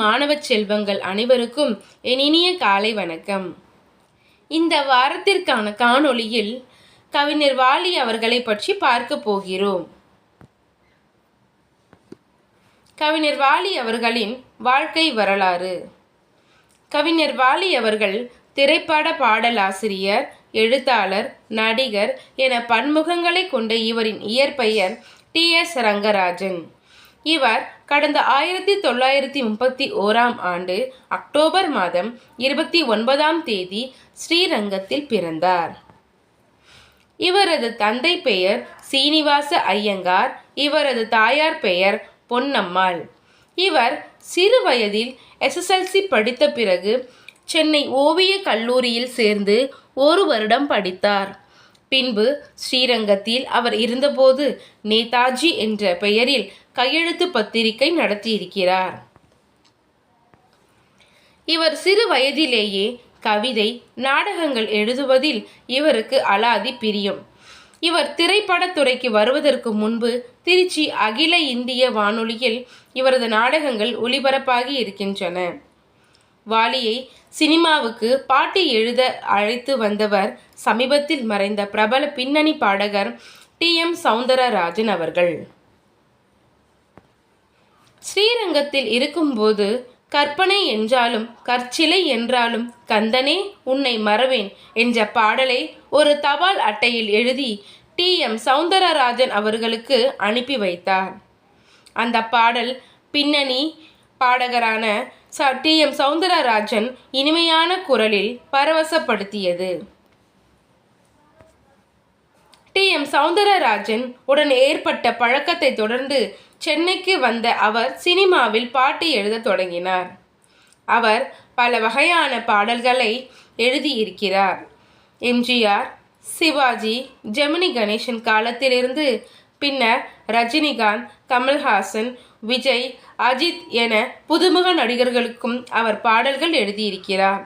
மாணவ செல்வங்கள் அனைவருக்கும் என் இனிய காலை வணக்கம். இந்த வாரத்திற்கான காணொளியில் கவிஞர் வாலி அவர்களை பற்றி பார்க்க போகிறோம். கவிஞர் வாலி அவர்களின் வாழ்க்கை வரலாறு. கவிஞர் வாலி அவர்கள் திரைப்பட பாடலாசிரியர், எழுத்தாளர், நடிகர் என பன்முகங்களை கொண்ட இவரின் இயற்பெயர் டி.எஸ். ரங்கராஜன். இவர் கடந்த 1931 ஆண்டு அக்டோபர் மாதம் 29ஆம் தேதி ஸ்ரீரங்கத்தில் பிறந்தார். இவரது தந்தை பெயர் சீனிவாச ஐயங்கார். இவரது தாயார் பெயர் பொன்னம்மாள். இவர் சிறு வயதில் SSLC படித்த பிறகு சென்னை ஓவியக் கல்லூரியில் சேர்ந்து 1 வருடம் படித்தார். பின்பு ஸ்ரீரங்கத்தில் அவர் இருந்தபோது நேதாஜி என்ற பெயரில் கையெழுத்து பத்திரிகை நடத்தியிருக்கிறார். இவர் சிறு வயதிலேயே கவிதை, நாடகங்கள் எழுதுவதில் இவருக்கு அலாதி பிரியம். இவர் திரைப்படத்துறைக்கு வருவதற்கு முன்பு திருச்சி அகில இந்திய வானொலியில் இவரது நாடகங்கள் ஒளிபரப்பாகி இருக்கின்றன. வாலியை சினிமாவுக்கு பாட்டு எழுத அழைத்து வந்தவர் சமீபத்தில் மறைந்த பிரபல பின்னணி பாடகர் T.M. சௌந்தரராஜன் அவர்கள். ஸ்ரீரங்கத்தில் இருக்கும்போது கற்பனை என்றாலும் கற்சிலை என்றாலும் கந்தனே உன்னை மறவேன் என்ற பாடலை ஒரு தபால் அட்டையில் எழுதி T.M. சௌந்தரராஜன் அவர்களுக்கு அனுப்பி வைத்தார். அந்த பாடல் பின்னணி பாடகரான T.M. சௌந்தரராஜன் இனிமையான குரலில் பரவசப்படுத்தியது. T.M. சௌந்தரராஜன் உடன் ஏற்பட்ட பழக்கத்தை தொடர்ந்து சென்னைக்கு வந்த அவர் சினிமாவில் பாட்டு எழுத தொடங்கினார். அவர் பல வகையான பாடல்களை எழுதியிருக்கிறார். எம்ஜிஆர், சிவாஜி, ஜெமினி கணேசன் காலத்திலிருந்து பின்னர் ரஜினிகாந்த், கமல்ஹாசன், விஜய், அஜித் என புதுமுக நடிகர்களுக்கும் அவர் பாடல்கள் எழுதியிருக்கிறார்.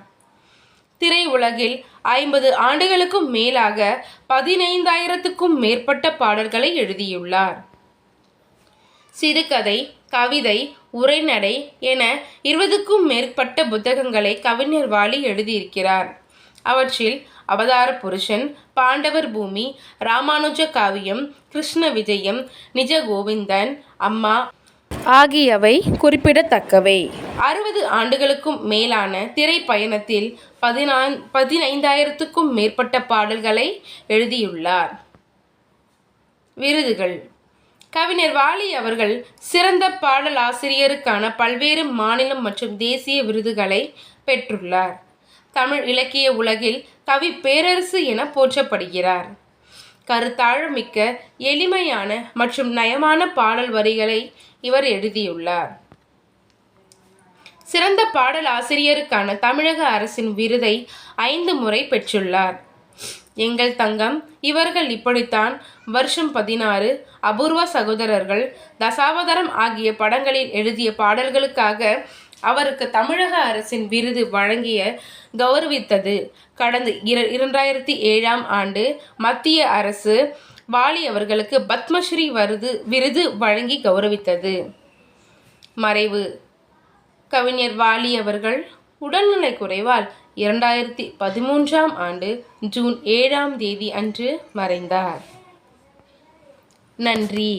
திரையுலகில் 50 ஆண்டுகளுக்கும் மேலாக 15,000க்கும் மேற்பட்ட பாடல்களை எழுதியுள்ளார். சிறுகதை, கவிதை, உரைநடை என 20க்கும் மேற்பட்ட புத்தகங்களை கவிஞர் வாலி எழுதியிருக்கிறார். அவற்றில் அவதார புருஷன், பாண்டவர் பூமி, ராமானுஜ காவியம், கிருஷ்ண விஜயம், நிஜ கோவிந்தன், அம்மா ஆகியவை குறிப்பிடத்தக்கவை. 60 ஆண்டுகளுக்கும் மேலான திரைப்பயணத்தில் 15,000க்கும் மேற்பட்ட பாடல்களை எழுதியுள்ளார். விருதுகள். கவிஞர் வாலி அவர்கள் சிறந்த பாடலாசிரியருக்கான பல்வேறு மாநிலம் மற்றும் தேசிய விருதுகளை பெற்றுள்ளார். தமிழ் இலக்கிய உலகில் கவி பேரரசு என போற்றப்படுகிறார். கருத்தாழமிக்க, எளிமையான மற்றும் நயமான பாடல் வரிகளை இவர் எழுதியுள்ளார். சிறந்த பாடலாசிரியருக்கான தமிழக அரசின் விருதை 5 முறை பெற்றுள்ளார். எங்கள் தங்கம், இவர்கள் இப்படித்தான், வருஷம் 16, அபூர்வ சகோதரர்கள், தசாவதாரம் ஆகிய படங்களில் எழுதிய பாடல்களுக்காக அவருக்கு தமிழக அரசின் விருது வழங்கிய கௌரவித்தது. கடந்த 2007ஆம் ஆண்டு மத்திய அரசு வாலி அவர்களுக்கு பத்மஸ்ரீ விருது வழங்கி கௌரவித்தது. மறைவு. கவிஞர் வாலி அவர்கள் உடல்நலை குறைவால் 2013ஆம் ஆண்டு ஜூன் 7ஆம் தேதி அன்று மறைந்தார். நன்றி.